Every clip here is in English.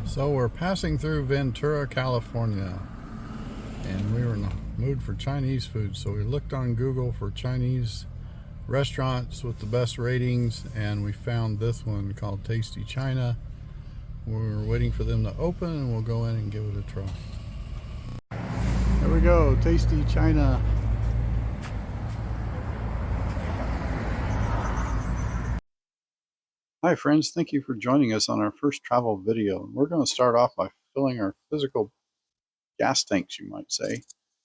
So we're passing through Ventura, California, and we were in the mood for Chinese food. So we looked on Google for Chinese restaurants with the best ratings, and we found this one called Tasty China. We're waiting for them to open, and we'll go in and give it a try. There we go, Tasty China. Hi friends, thank you for joining us on our first travel video. We're going to start off by filling our physical gas tanks, you might say,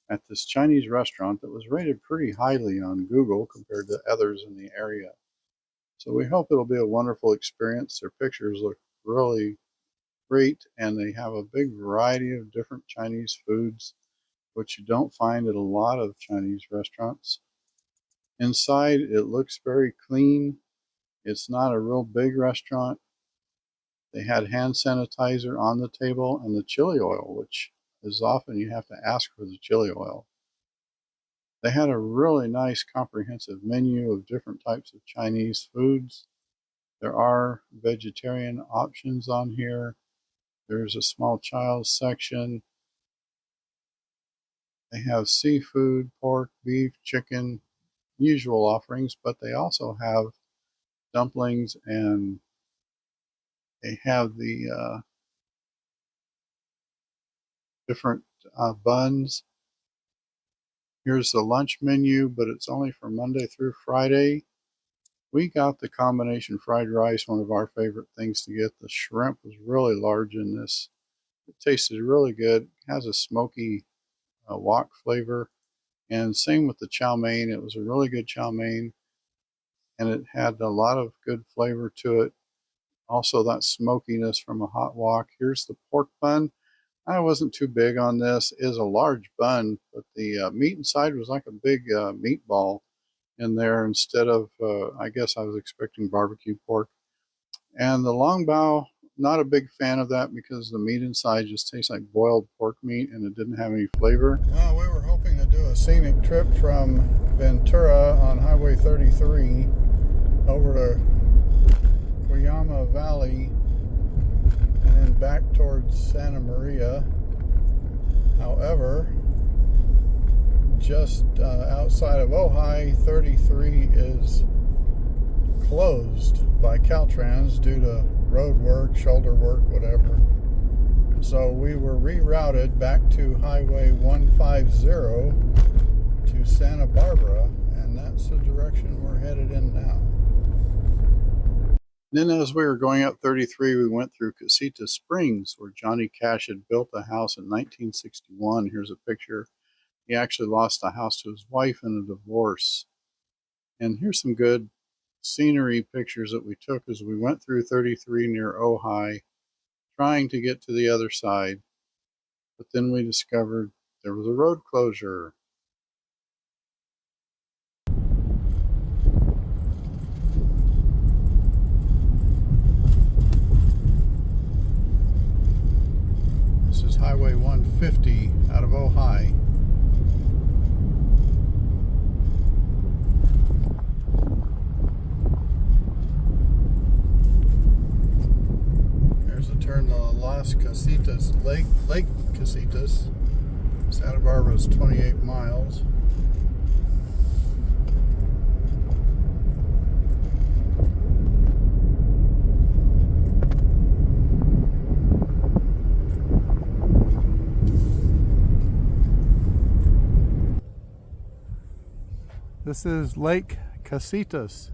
at this Chinese restaurant that was rated pretty highly on Google compared to others in the area. So we hope it'll be a wonderful experience. Their pictures look really great, and they have a big variety of different Chinese foods, which you don't find at a lot of Chinese restaurants. Inside, it looks very clean. It's not a real big restaurant. They had hand sanitizer on the table and the chili oil, which is often you have to ask for the chili oil. They had a really nice comprehensive menu of different types of Chinese foods. There are vegetarian options on here. There's a small child section. They have seafood, pork, beef, chicken, usual offerings, but they also have dumplings, and they have the different buns. Here's the lunch menu, but it's only for Monday through Friday. We got the combination fried rice, one of our favorite things to get. The shrimp was really large in this. It tasted really good. It has a smoky wok flavor. And same with the chow mein. It was a really good chow mein, and it had a lot of good flavor to it. Also that smokiness from a hot wok. Here's the pork bun. I wasn't too big on this. It is a large bun, but the meat inside was like a big meatball in there instead of, I guess I was expecting barbecue pork. And the long bao, not a big fan of that because the meat inside just tastes like boiled pork meat and it didn't have any flavor. Well, we were hoping to do a scenic trip from Ventura on Highway 33 over to Cuyama Valley and then back towards Santa Maria. However, just outside of Ojai, 33 is closed by Caltrans due to road work, shoulder work, whatever. So we were rerouted back to Highway 150 to Santa Barbara, and that's the direction we're headed in now. Then as we were going up 33, we went through Casita Springs, where Johnny Cash had built a house in 1961. Here's a picture. He actually lost a house to his wife in a divorce. And here's some good scenery pictures that we took as we went through 33 near Ojai, trying to get to the other side. But then we discovered there was a road closure. This is Highway 150 out of Ojai. There's a turn to Las Casitas, Lake Casitas. Santa Barbara is 28 miles. This is Lake Casitas.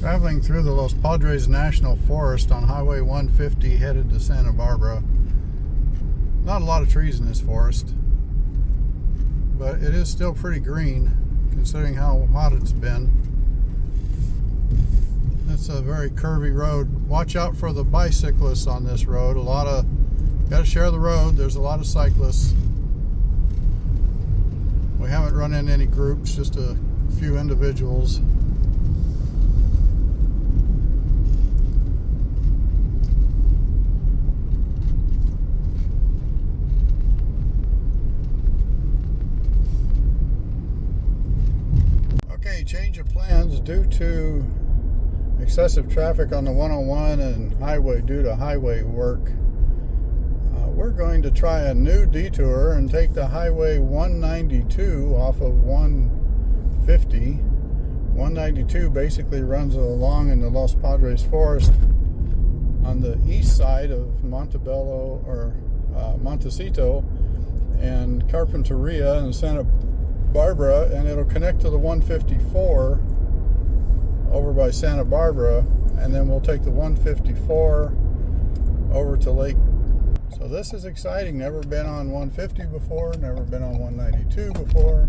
Traveling through the Los Padres National Forest on Highway 150 headed to Santa Barbara. Not a lot of trees in this forest, but it is still pretty green considering how hot it's been. It's a very curvy road. Watch out for the bicyclists on this road. A lot of Got to share the road. There's a lot of cyclists. We haven't run into any groups, just a few individuals. Okay, change of plans due to excessive traffic on the 101 and highway due to highway work. We're going to try a new detour and take the highway 192 off of 150. 192 basically runs along in the Los Padres Forest on the east side of Montebello or Montecito and Carpinteria and Santa Barbara, and it'll connect to the 154 over by Santa Barbara, and then we'll take the 154 over to Lake. So this is exciting. Never been on 150 before, never been on 192 before.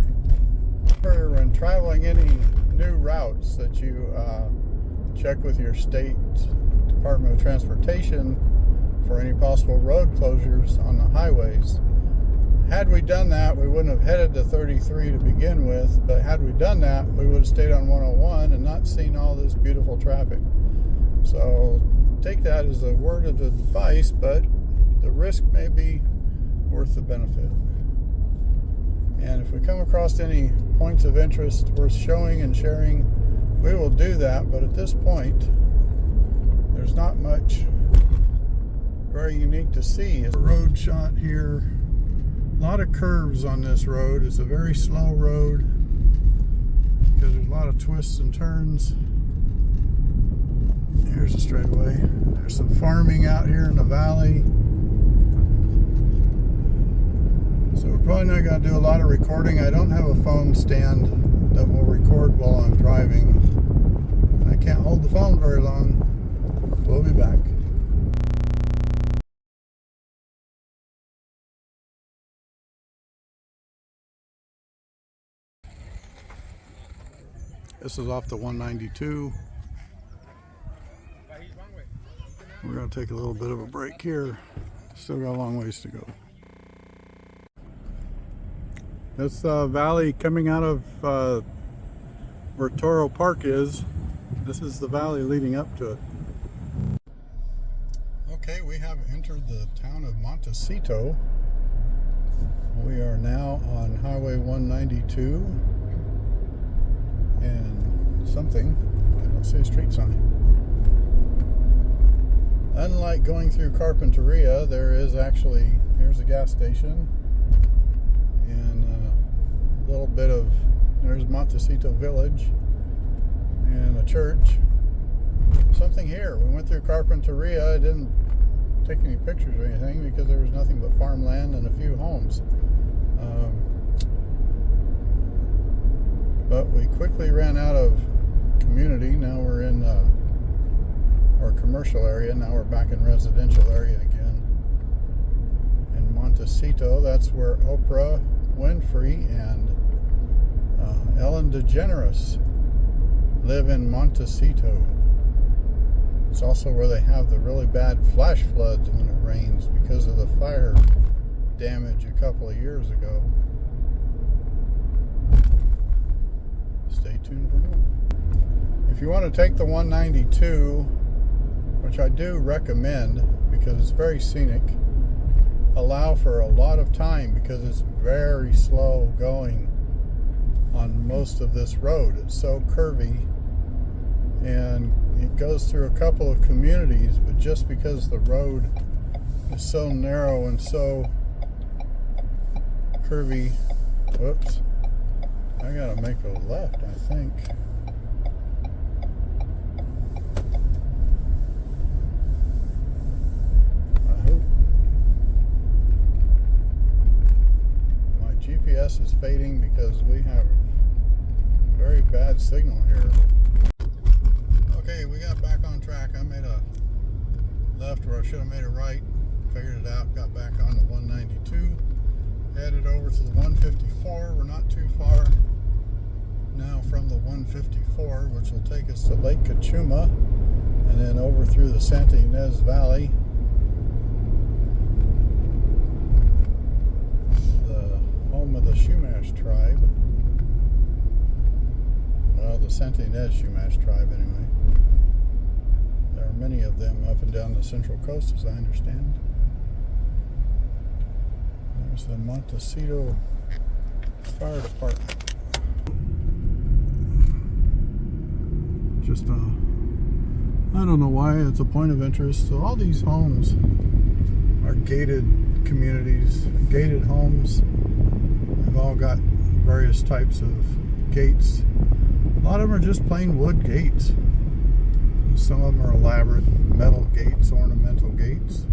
When traveling any new routes that you check with your state Department of Transportation for any possible road closures on the highways. Had we done that, we wouldn't have headed to 33 to begin with, but had we done that, we would have stayed on 101 and not seen all this beautiful traffic. So take that as a word of advice, but the risk may be worth the benefit. And if we come across any points of interest worth showing and sharing, we will do that. But at this point, there's not much very unique to see. A road shot here. A lot of curves on this road. It's a very slow road because there's a lot of twists and turns. Here's a straightaway. There's some farming out here in the valley. So we're probably not going to do a lot of recording. I don't have a phone stand that will record while I'm driving. I can't hold the phone very long. We'll be back. This is off the 192. We're going to take a little bit of a break here. Still got a long ways to go. This valley coming out of where Toro Park is, this is the valley leading up to it. Okay, we have entered the town of Montecito. We are now on Highway 192 and something, I don't see a street sign. Unlike going through Carpinteria, there is actually, here's a gas station and a little bit of, there's Montecito Village and a church. Something here. We went through Carpinteria. I didn't take any pictures or anything because there was nothing but farmland and a few homes. But we quickly ran out of community. Now we're in our commercial area. Now we're back in residential area again. In Montecito, that's where Oprah Winfrey and Ellen DeGeneres live in Montecito. It's also where they have the really bad flash floods when it rains because of the fire damage a couple of years ago. Stay tuned for more. If you want to take the 192, which I do recommend because it's very scenic, allow for a lot of time because it's very slow going on most of this road. It's so curvy and it goes through a couple of communities, but just because the road is so narrow and so curvy, whoops, I gotta make a left, I think. I hope. My GPS is fading because we have a very bad signal here. Okay, we got back on track. I made a left where I should have made a right. Figured it out, got back on the 192. Headed over to the 154. We're not too far now from the 154, which will take us to Lake Cachuma and then over through the Santa Ynez Valley. Santa Ynez Chumash tribe anyway. There are many of them up and down the central coast, as I understand. There's the Montecito Fire Department. Just I don't know why it's a point of interest. So all these homes are gated communities, gated homes. They've all got various types of gates. A lot of them are just plain wood gates. Some of them are elaborate metal gates, ornamental gates.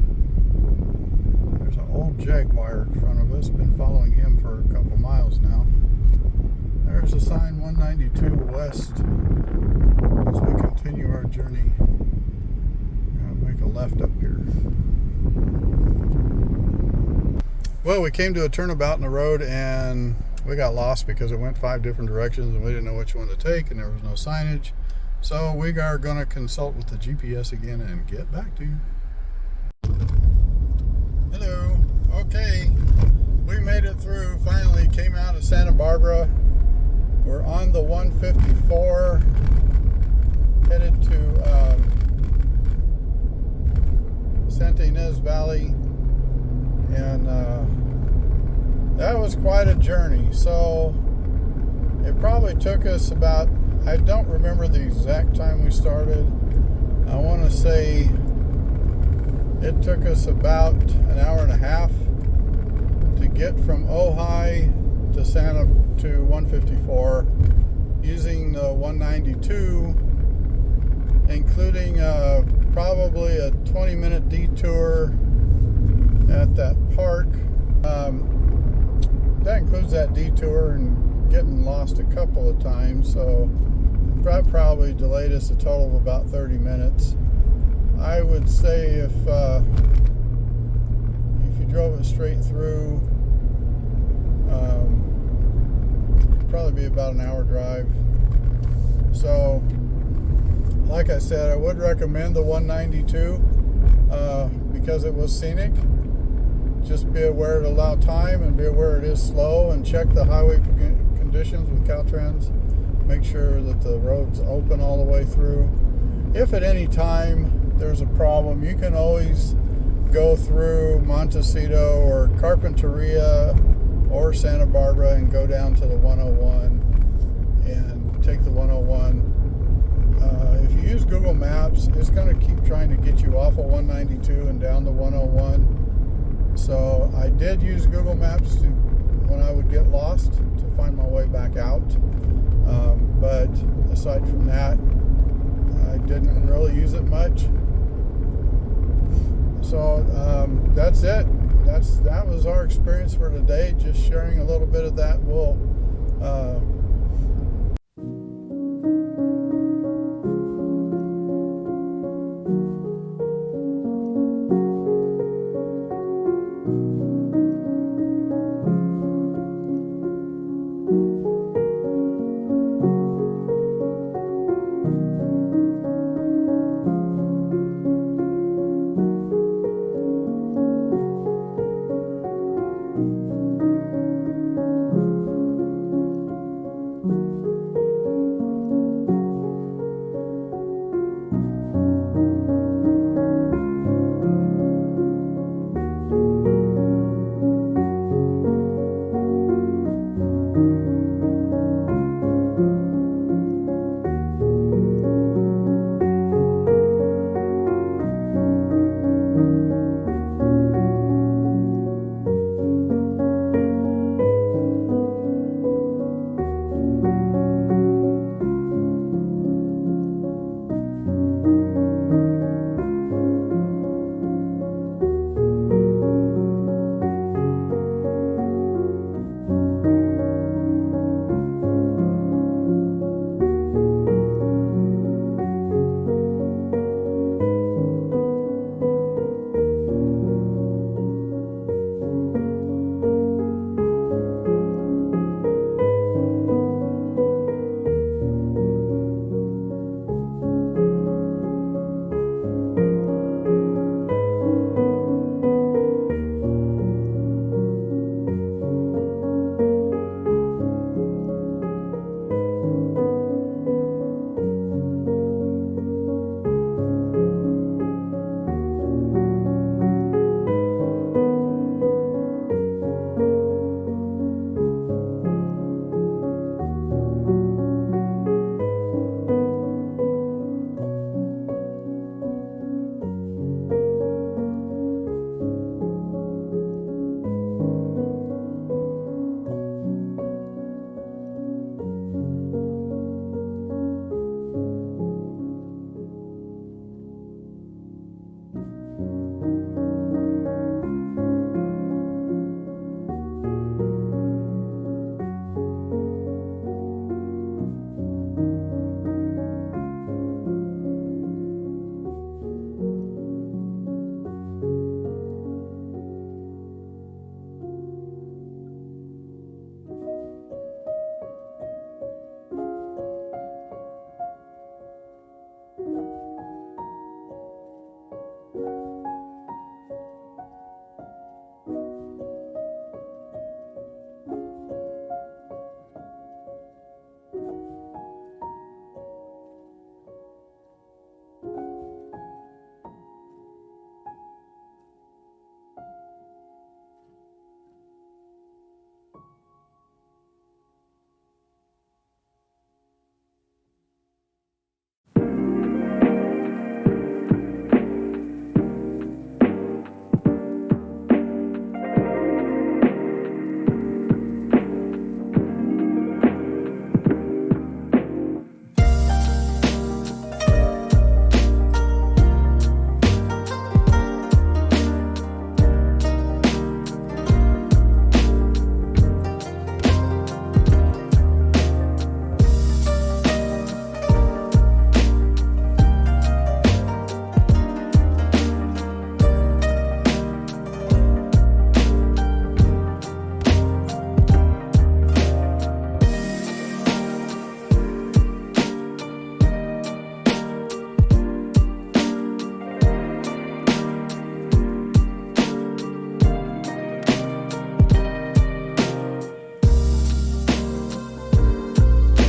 There's an old Jaguar in front of us. Been following him for a couple miles now. There's a sign 192 West as we continue our journey. Make a left up here. Well, we came to a turnabout in the road and we got lost because it went 5 different directions and we didn't know which one to take and there was no signage. So we are going to consult with the GPS again and get back to you. Hello. Okay. We made it through. Finally came out of Santa Barbara. We're on the 154 headed to Santa Ynez Valley, and that was quite a journey. So it probably took us about, I don't remember the exact time we started. I want to say it took us about an hour and a half to get from Ojai to 154 using the 192, including probably a 20-minute detour at that park. That includes that detour and getting lost a couple of times, so that probably delayed us a total of about 30 minutes. I would say if you drove it straight through, probably be about an hour drive. So like I said, I would recommend the 192 because it was scenic. Just be aware to allow time and be aware it is slow, and check the highway conditions with Caltrans. Make sure that the road's open all the way through. If at any time there's a problem, you can always go through Montecito or Carpinteria or Santa Barbara and go down to the 101 and take the 101. If you use Google Maps, it's going to keep trying to get you off of 192 and down to 101. So I did use Google Maps when I would get lost to find my way back out. But aside from that, I didn't really use it much. So that's it. That was our experience for today. Just sharing a little bit of that. We'll